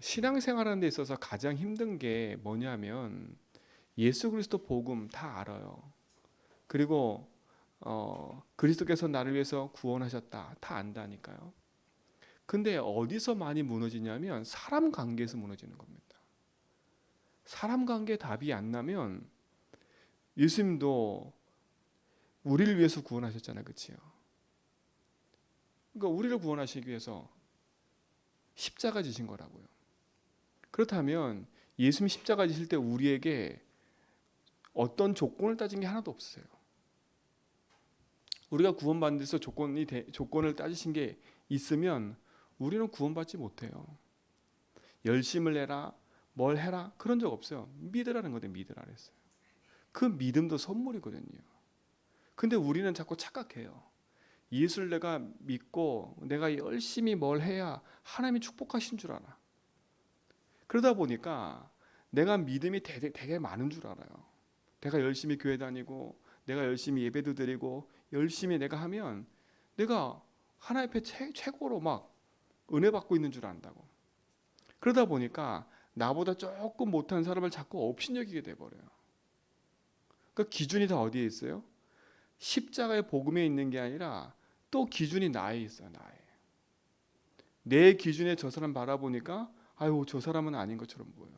신앙생활하는 데 있어서 가장 힘든 게 뭐냐면 예수 그리스도 복음 다 알아요. 그리고 그리스도께서 나를 위해서 구원하셨다 다 안다니까요. 근데 어디서 많이 무너지냐면 사람 관계에서 무너지는 겁니다. 사람 관계 답이 안 나면 예수님도 우리를 위해서 구원하셨잖아요. 그렇죠? 그러니까 우리를 구원하시기 위해서 십자가 지신 거라고요. 그렇다면 예수님 십자가 지실 때 우리에게 어떤 조건을 따진 게 하나도 없어요. 우리가 구원받는 데서 조건을 따지신 게 있으면 우리는 구원받지 못해요. 열심을 해라, 뭘 해라 그런 적 없어요. 믿으라는 거대 믿으라 그랬어요. 그 믿음도 선물이거든요. 근데 우리는 자꾸 착각해요. 예수를 내가 믿고 내가 열심히 뭘 해야 하나님이 축복하신 줄 알아. 그러다 보니까 내가 믿음이 되게 많은 줄 알아요. 내가 열심히 교회 다니고 내가 열심히 예배도 드리고 열심히 내가 하면 내가 하나님 앞에 최고로 막 은혜 받고 있는 줄 안다고. 그러다 보니까 나보다 조금 못한 사람을 자꾸 업신여기게 돼버려요. 그 기준이 다 어디에 있어요? 십자가의 복음에 있는 게 아니라 또 기준이 나에 있어요. 내 기준에 저 사람 바라보니까 아유 저 사람은 아닌 것처럼 보여.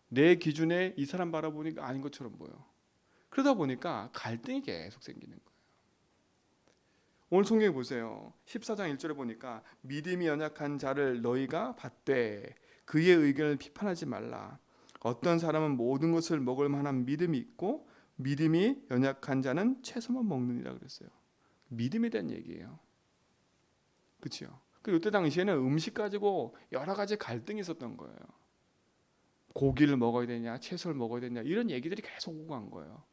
내 기준에 이 사람 바라보니까 아닌 것처럼 보여. 그러다 보니까 갈등이 계속 생기는 거예요. 오늘 성경에 보세요. 14장 1절에 보니까 믿음이 연약한 자를 너희가 받되 그의 의견을 비판하지 말라. 어떤 사람은 모든 것을 먹을 만한 믿음이 있고 믿음이 연약한 자는 채소만 먹느니라 그랬어요. 믿음에 대한 얘기예요. 그렇죠? 그 이때 당시에는 음식 가지고 여러 가지 갈등이 있었던 거예요. 고기를 먹어야 되냐, 채소를 먹어야 되냐 이런 얘기들이 계속 오고 간 거예요.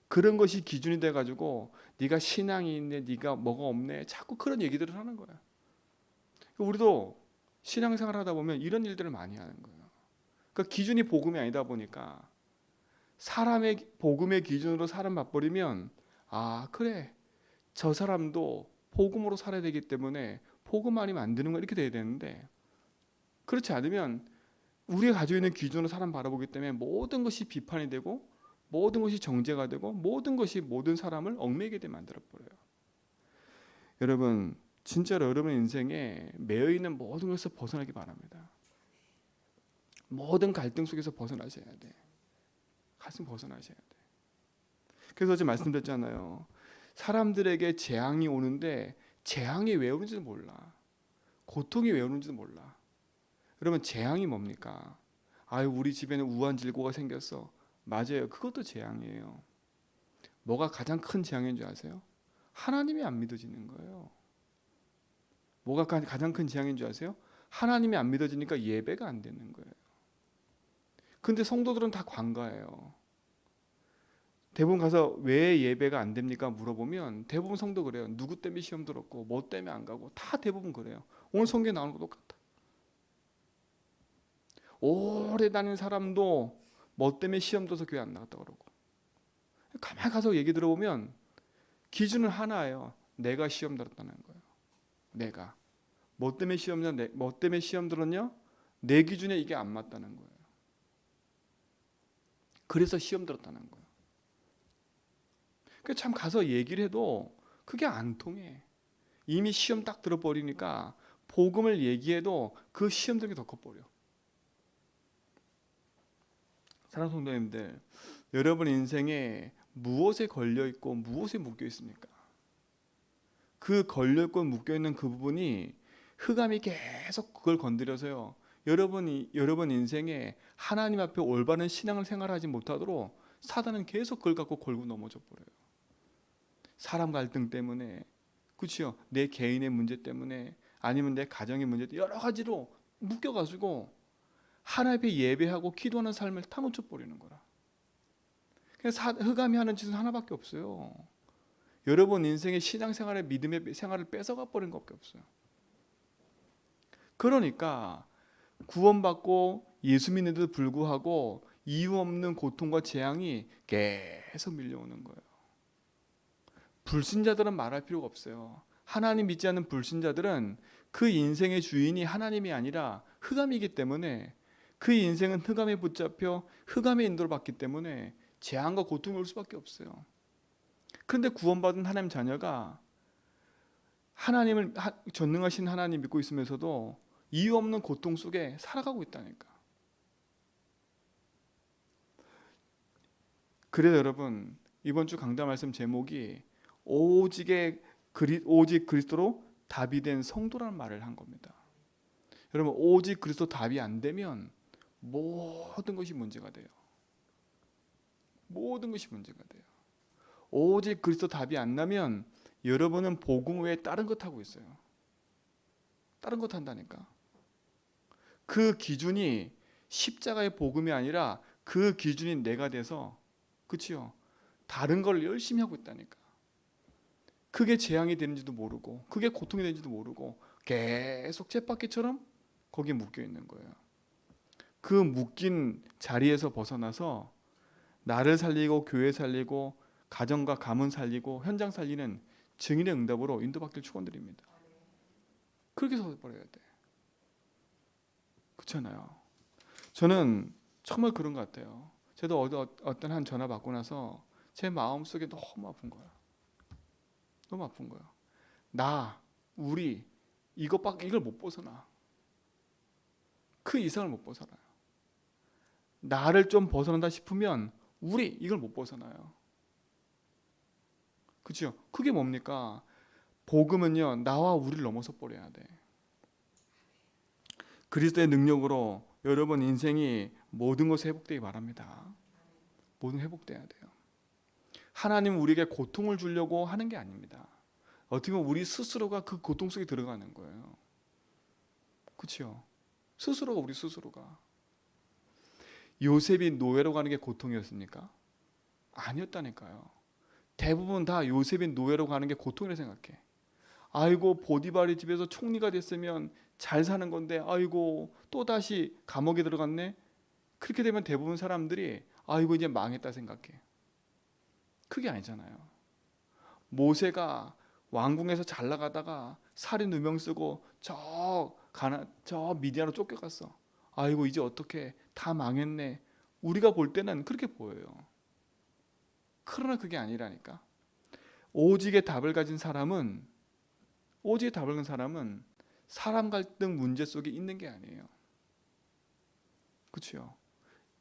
그런 것이 기준이 돼가지고 네가 신앙이 있네, 네가 뭐가 없네, 자꾸 그런 얘기들을 하는 거야. 우리도 신앙생활 하다 보면 이런 일들을 많이 하는 거예요. 그 기준이 복음이 아니다 보니까 사람의 복음의 기준으로 사람 맞버리면 아 그래 저 사람도 복음으로 살아야 되기 때문에 복음 아니면 안 되는 거 이렇게 돼야 되는데 그렇지 않으면 우리가 가지고 있는 기준으로 사람 바라보기 때문에 모든 것이 비판이 되고 모든 것이 정죄가 되고 모든 것이 모든 사람을 얽매이게 돼 만들어 버려요. 여러분 진짜로 여러분 인생에 매여 있는 모든 것에서 벗어나기 바랍니다. 모든 갈등 속에서 벗어나셔야 돼. 가슴 벗어나셔야 돼. 그래서 어제 말씀드렸잖아요. 사람들에게 재앙이 오는데 재앙이 왜 오는지도 몰라. 고통이 왜 오는지도 몰라. 여러분 재앙이 뭡니까? 아유 우리 집에는 우한질고가 생겼어. 맞아요. 그것도 재앙이에요. 뭐가 가장 큰 재앙인 줄 아세요? 하나님이 안 믿어지는 거예요. 뭐가 가장 큰 재앙인 줄 아세요? 하나님이 안 믿어지니까 예배가 안 되는 거예요. 근데 성도들은 다 관가해요. 대부분 가서 왜 예배가 안 됩니까? 물어보면 대부분 성도 그래요. 누구 때문에 시험 들었고 뭐 때문에 안 가고 다 대부분 그래요. 오늘 성경에 나오는 거 똑같아. 오래 다닌 사람도 뭐 때문에 시험 들어서 교회 안 나갔다 그러고 가만히 가서 얘기 들어보면 기준은 하나예요. 내가 시험 들었다는 거예요. 내가 뭐 때문에 시험 들었냐? 내 기준에 이게 안 맞다는 거예요. 그래서 시험 들었다는 거예요. 참 가서 얘기를 해도 그게 안 통해. 이미 시험 딱 들어버리니까 복음을 얘기해도 그 시험 들게 더 커버려. 사랑하는 성도님들, 여러분 인생에 무엇에 걸려 있고 무엇에 묶여 있습니까? 그 걸려 있고 묶여 있는 그 부분이 흑암이 계속 그걸 건드려서요. 여러분 인생에 하나님 앞에 올바른 신앙을 생활하지 못하도록 사단은 계속 그걸 갖고 걸고 넘어져 버려요. 사람 갈등 때문에, 그렇죠? 내 개인의 문제 때문에, 아니면 내 가정의 문제 때문에 여러 가지로 묶여가지고 하나님 앞에 예배하고 기도하는 삶을 다 놓쳐버리는 거라. 그래서 흑암이 하는 짓은 하나밖에 없어요. 여러분 인생의 신앙생활의 믿음의 생활을 뺏어가 버린 것밖에 없어요. 그러니까 구원받고 예수 믿는데도 불구하고 이유 없는 고통과 재앙이 계속 밀려오는 거예요. 불신자들은 말할 필요가 없어요. 하나님 믿지 않는 불신자들은 그 인생의 주인이 하나님이 아니라 흑암이기 때문에 그 인생은 흑암에 붙잡혀 흑암의 인도를 받기 때문에 재앙과 고통이 올 수밖에 없어요. 그런데 구원받은 하나님 자녀가 하나님을 전능하신 하나님 믿고 있으면서도 이유 없는 고통 속에 살아가고 있다니까. 그래서 여러분 이번 주 강단 말씀 제목이 오직 그리스도로 답이 된 성도라는 말을 한 겁니다. 여러분 오직 그리스도 답이 안 되면 모든 것이 문제가 돼요. 모든 것이 문제가 돼요. 오직 그리스도 답이 안 나면 여러분은 복음 외에 다른 것 하고 있어요. 다른 것 한다니까. 그 기준이 십자가의 복음이 아니라 그 기준이 내가 돼서, 그치요? 다른 걸 열심히 하고 있다니까. 그게 재앙이 되는지도 모르고 그게 고통이 되는지도 모르고 계속 쳇바퀴처럼 거기에 묶여 있는 거예요. 그 묶인 자리에서 벗어나서 나를 살리고 교회 살리고 가정과 가문 살리고 현장 살리는 증인의 응답으로 인도받길 축원드립니다. 그렇게 서버려야 돼. 그렇잖아요. 저는 정말 그런 것 같아요. 저도 어떤 한 전화 받고 나서 제 마음속에 너무 아픈 거야. 너무 아픈 거야. 우리 이걸 못 벗어나. 그 이상을 못 벗어나요. 나를 좀 벗어난다 싶으면 우리 이걸 못 벗어나요. 그렇죠? 그게 뭡니까? 복음은요, 나와 우리를 넘어서 버려야 돼. 그리스도의 능력으로 여러분 인생이 모든 것이 회복되기 바랍니다. 모든 회복돼야 돼요. 하나님은 우리에게 고통을 주려고 하는 게 아닙니다. 어떻게 보면 우리 스스로가 그 고통 속에 들어가는 거예요. 그렇죠? 스스로가 우리 스스로가. 요셉이 노예로 가는 게 고통이었습니까? 아니었다니까요. 대부분 다 요셉이 노예로 가는 게 고통이라고 생각해. 아이고 보디발의 집에서 총리가 됐으면 잘 사는 건데 아이고 또다시 감옥에 들어갔네. 그렇게 되면 대부분 사람들이 아이고 이제 망했다 생각해. 그게 아니잖아요. 모세가 왕궁에서 잘 나가다가 살인 누명 쓰고 저 미디안으로 쫓겨갔어. 아이고 이제 어떻게 다 망했네. 우리가 볼 때는 그렇게 보여요. 그러나 그게 아니라니까. 오직의 답을 가진 사람은 사람 갈등 문제 속에 있는 게 아니에요. 그렇죠?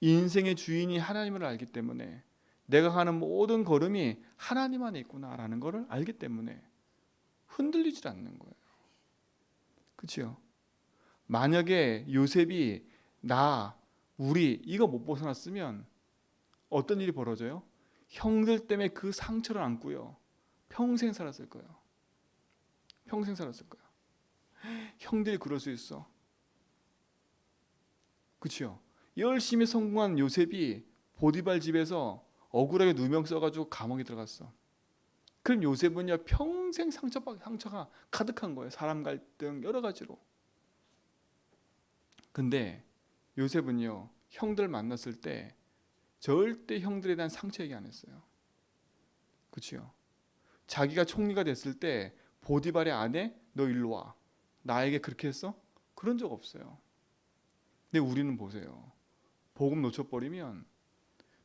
인생의 주인이 하나님을 알기 때문에 내가 가는 모든 걸음이 하나님 안에 있구나라는 것을 알기 때문에 흔들리질 않는 거예요. 그렇죠? 만약에 요셉이 우리 이거 못 벗어났으면 어떤 일이 벌어져요? 형들 때문에 그 상처를 안고요. 평생 살았을 거예요. 평생 살았을 거예요. 형들이 그럴 수 있어. 그렇죠? 열심히 성공한 요셉이 보디발 집에서 억울하게 누명 써가지고 감옥에 들어갔어. 그럼 요셉은요 평생 상처가 가득한 거예요. 사람 갈등 여러 가지로. 근데 요셉은요 형들 만났을 때 절대 형들에 대한 상처 얘기 안 했어요. 그렇죠? 자기가 총리가 됐을 때 보디발의 아내 너 일로 와. 나에게 그렇게 했어? 그런 적 없어요. 근데 우리는 보세요. 복음 놓쳐버리면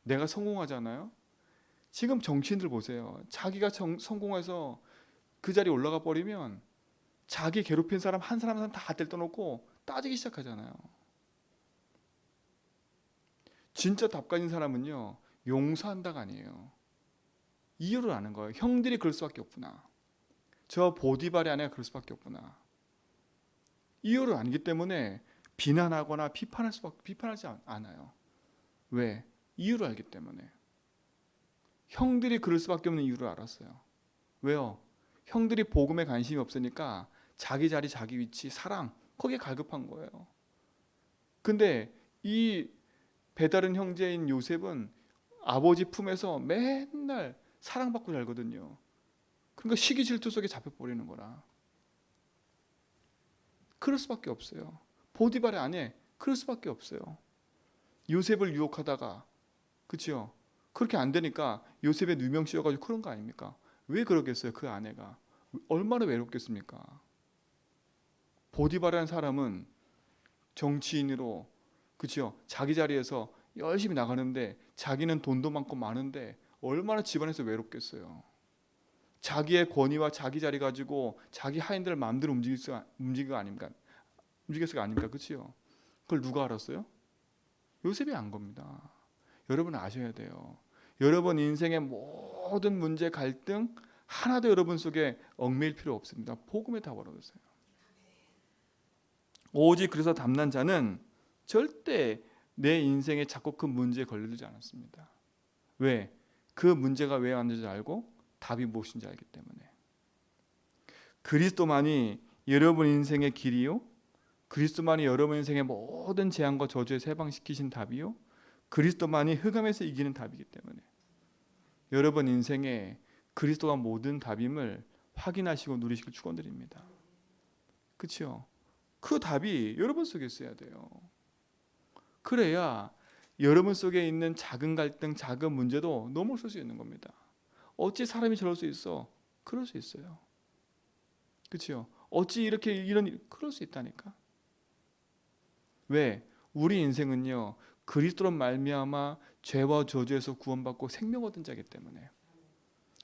내가 성공하잖아요. 지금 정치인들 보세요. 자기가 성공해서 그 자리에 올라가 버리면 자기 괴롭힌 사람 한 사람 다 떼어놓고 따지기 시작하잖아요. 진짜 답 가진 사람은요 용서한다가 아니에요. 이유를 아는 거예요. 형들이 그럴 수밖에 없구나. 저 보디발의 아내가 그럴 수밖에 없구나. 이유를 알기 때문에 비난하거나 비판하지 않아요. 왜? 이유를 알기 때문에. 형들이 그럴 수밖에 없는 이유를 알았어요. 왜요? 형들이 복음에 관심이 없으니까 자기 자리, 자기 위치, 사랑 거기에 갈급한 거예요. 근데 이 배다른 형제인 요셉은 아버지 품에서 맨날 사랑받고 살거든요. 그러니까 시기 질투 속에 잡혀버리는 거라. 그럴 수밖에 없어요. 보디발의 아내 그럴 수밖에 없어요. 요셉을 유혹하다가 그렇죠? 그렇게 안 되니까 요셉의 누명 씌워가지고 그런 거 아닙니까? 왜 그러겠어요? 그 아내가 얼마나 외롭겠습니까? 보디바라는 사람은 정치인으로, 그렇죠? 자기 자리에서 열심히 나가는데 자기는 돈도 많고 많은데 얼마나 집안에서 외롭겠어요. 자기의 권위와 자기 자리 가지고 자기 하인들 마음대로 움직이가 아닙니까? 움직였을 거 아닙니까? 그렇죠? 그걸 누가 알았어요? 요셉이 안 겁니다. 여러분 아셔야 돼요. 여러분 인생의 모든 문제, 갈등 하나도 여러분 속에 얽매일 필요 없습니다. 복음에 다 벌어졌어요. 오직 그래서 담난 자는 절대 내 인생에 작고 큰 문제에 걸리지 않았습니다. 왜? 그 문제가 왜 왔는지 알고 답이 무엇인지 알기 때문에. 그리스도만이 여러분 인생의 길이요, 그리스도만이 여러분 인생의 모든 재앙과 저주에 해방시키신 답이요, 그리스도만이 흑암에서 이기는 답이기 때문에 여러분 인생에 그리스도가 모든 답임을 확인하시고 누리시길 축원드립니다. 그렇죠? 그 답이 여러분 속에 있어야 돼요. 그래야 여러분 속에 있는 작은 갈등, 작은 문제도 넘어설 수 있는 겁니다. 어찌 사람이 저럴 수 있어? 그럴 수 있어요. 그렇죠? 어찌 이렇게 그럴 수 있다니까. 왜? 우리 인생은요, 그리스도로 말미암아 죄와 저주에서 구원받고 생명 얻은 자이기 때문에.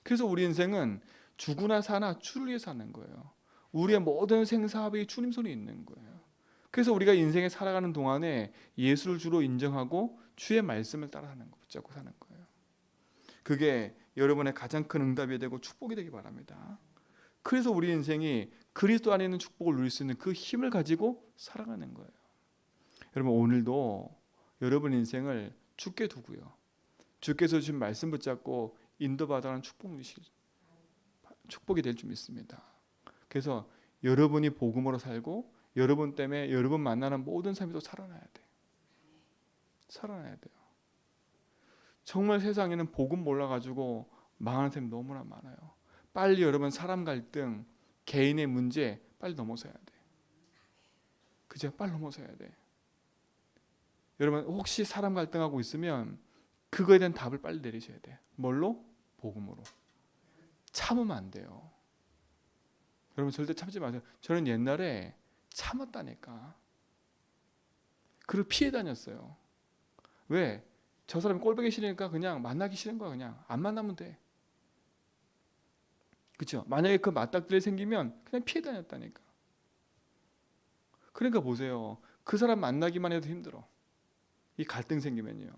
그래서 우리 인생은 죽으나 사나 주를 위해 사는 거예요. 우리의 모든 생사합이 주님 손에 있는 거예요. 그래서 우리가 인생에 살아가는 동안에 예수를 주로 인정하고 주의 말씀을 따라하는 거, 붙잡고 사는 거예요. 그게 여러분의 가장 큰 응답이 되고 축복이 되기 바랍니다. 그래서 우리 인생이 그리스도 안에 있는 축복을 누릴 수 있는 그 힘을 가지고 살아가는 거예요. 여러분 오늘도 여러분 인생을 주께 두고요, 주께서 주신 말씀 붙잡고 인도받아가는 축복이 될 줄 믿습니다. 그래서 여러분이 복음으로 살고 여러분 때문에 여러분 만나는 모든 삶이 또 살아나야 돼. 살아나야 돼요. 정말 세상에는 복음 몰라가지고 망하는 사람이 너무나 많아요. 빨리 여러분 사람 갈등, 개인의 문제 빨리 넘어서야 돼. 그죠? 빨리 넘어서야 돼. 여러분 혹시 사람 갈등하고 있으면 그거에 대한 답을 빨리 내리셔야 돼. 뭘로? 복음으로. 참으면 안 돼요. 여러분 절대 참지 마세요. 저는 옛날에 참았다니까. 그리고 피해 다녔어요. 왜? 저 사람이 꼴보기 싫으니까 그냥 만나기 싫은 거야. 그냥 안 만나면 돼. 그렇죠? 만약에 그 맞닥뜨리 생기면 그냥 피해 다녔다니까. 그러니까 보세요. 그 사람 만나기만 해도 힘들어. 이 갈등 생기면요.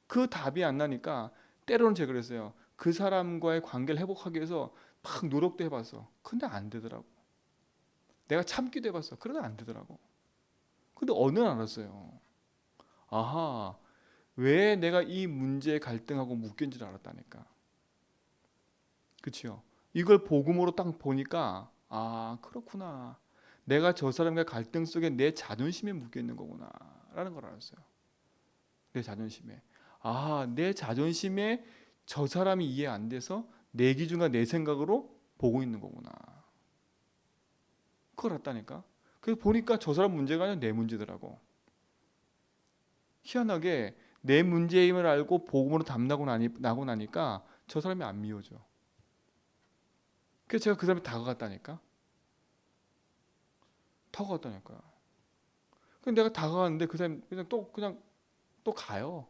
그 답이 안 나니까 때로는 제가 그랬어요. 그 사람과의 관계를 회복하기 위해서 막 노력도 해봤어. 근데 안 되더라고. 내가 참기도 해봤어. 그래도 안 되더라고. 근데 어느 날 알았어요. 아하, 왜 내가 이 문제에 갈등하고 묶인 줄 알았다니까. 그렇죠? 이걸 복음으로 딱 보니까 아 그렇구나. 내가 저 사람과 갈등 속에 내 자존심에 묶여 있는 거구나 라는 걸 알았어요. 내 자존심에. 아, 내 자존심에 저 사람이 이해 안 돼서 내 기준과 내 생각으로 보고 있는 거구나. 그걸 알았다니까. 그래서 보니까 저 사람 문제가 아니라 내 문제더라고. 희한하게 내 문제임을 알고 복음으로 담나고 나니까 저 사람이 안 미워져. 그래서 제가 그 사람이 다가갔다니까. 근데 내가 다가갔는데 그 사람이 그냥 또 가요.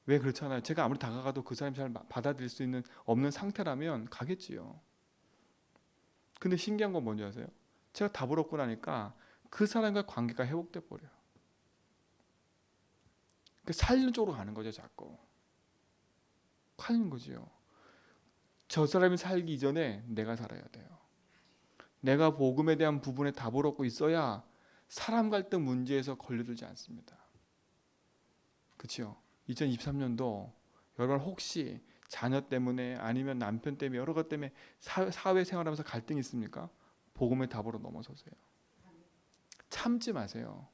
왜 그렇잖아요. 제가 아무리 다가가도 그 사람이 잘 받아들일 수 있는 없는 상태라면 가겠지요. 근데 신기한 건 뭔지 아세요? 제가 답을 얻고 나니까 그 사람과 관계가 회복돼 버려요. 살리는 쪽으로 가는 거죠, 자꾸. 가는 거지요. 저 사람이 살기 이전에 내가 살아야 돼요. 내가 복음에 대한 부분에 답을 얻고 있어야 사람 갈등 문제에서 걸려들지 않습니다. 그렇죠? 2023년도 여러분 혹시 자녀 때문에 아니면 남편 때문에 여러 것 때문에 사회 생활하면서 갈등이 있습니까? 복음의 답으로 넘어서세요. 참지 마세요.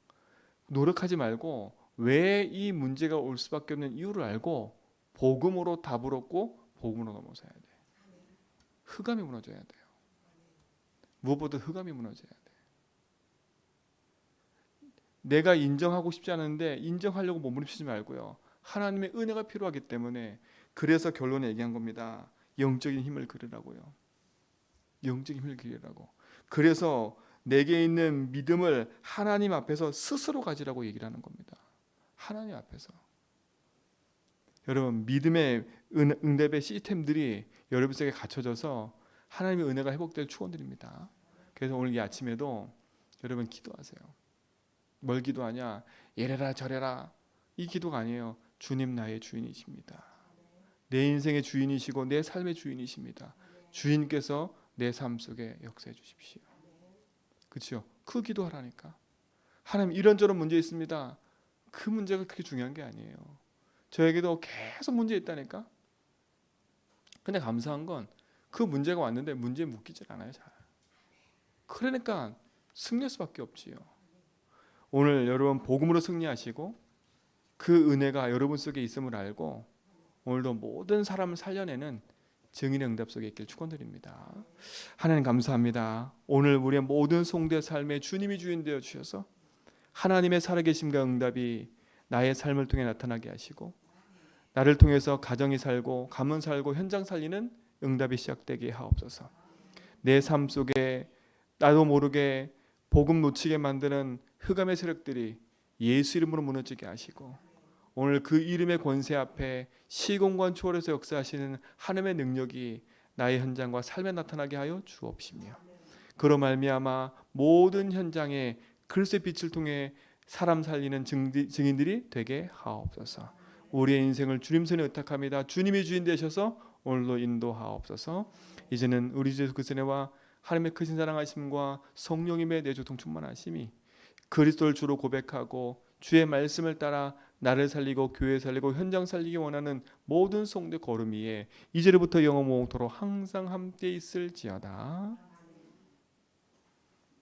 노력하지 말고 왜 이 문제가 올 수밖에 없는 이유를 알고 복음으로 답을 얻고 복음으로 넘어서야 돼. 흑암이 무너져야 돼요. 무엇보다 흑암이 무너져야 돼. 내가 인정하고 싶지 않은데 인정하려고 몸부림치지 말고요. 하나님의 은혜가 필요하기 때문에 그래서 결론에 얘기한 겁니다. 영적인 힘을 기르라고요. 영적인 힘을 기르라고. 그래서 내게 있는 믿음을 하나님 앞에서 스스로 가지라고 얘기를 하는 겁니다. 하나님 앞에서. 여러분, 믿음의 응답의 시스템들이 여러분 속에 갖춰져서 하나님의 은혜가 회복될 축원드립니다. 그래서 오늘 이 아침에도 여러분 기도하세요. 뭘 기도하냐? 이래라 저래라 이 기도가 아니에요. 주님 나의 주인이십니다. 내 인생의 주인이시고 내 삶의 주인이십니다. 주인께서 내 삶 속에 역사해 주십시오. 그렇죠? 그 기도하라니까. 하나님 이런저런 문제 있습니다. 그 문제가 그렇게 중요한 게 아니에요. 저에게도 계속 문제 있다니까. 근데 감사한 건 그 문제가 왔는데 문제에 묶이질 않아요. 잘. 그러니까 승리할 수밖에 없지요. 오늘 여러분 복음으로 승리하시고 그 은혜가 여러분 속에 있음을 알고 오늘도 모든 사람을 살려내는 증인의 응답 속에 있길 축원드립니다. 하나님 감사합니다. 오늘 우리의 모든 송대 삶에 주님이 주인 되어 주셔서 하나님의 살아계심과 응답이 나의 삶을 통해 나타나게 하시고 나를 통해서 가정이 살고 가문 살고 현장 살리는 응답이 시작되게 하옵소서. 내 삶 속에 나도 모르게 복음 놓치게 만드는 흑암의 세력들이 예수 이름으로 무너지게 하시고 오늘 그 이름의 권세 앞에 시공간 초월해서 역사하시는 하나님의 능력이 나의 현장과 삶에 나타나게 하여 주옵시며 그로 말미암아 모든 현장에 그리스도의 빛을 통해 사람 살리는 증인들이 되게 하옵소서. 우리의 인생을 주님 손에 의탁합니다. 주님이 주인 되셔서 오늘도 인도하옵소서. 이제는 우리 주 예수 그리스도의 은혜와 하나님의 크신 사랑하심과 성령님의 내조통 충만하심이 그리스도를 주로 고백하고 주의 말씀을 따라 나를 살리고 교회 살리고 현장 살리기 원하는 모든 성도의 걸음 위에 이제부터 영원토록 항상 함께 있을지어다.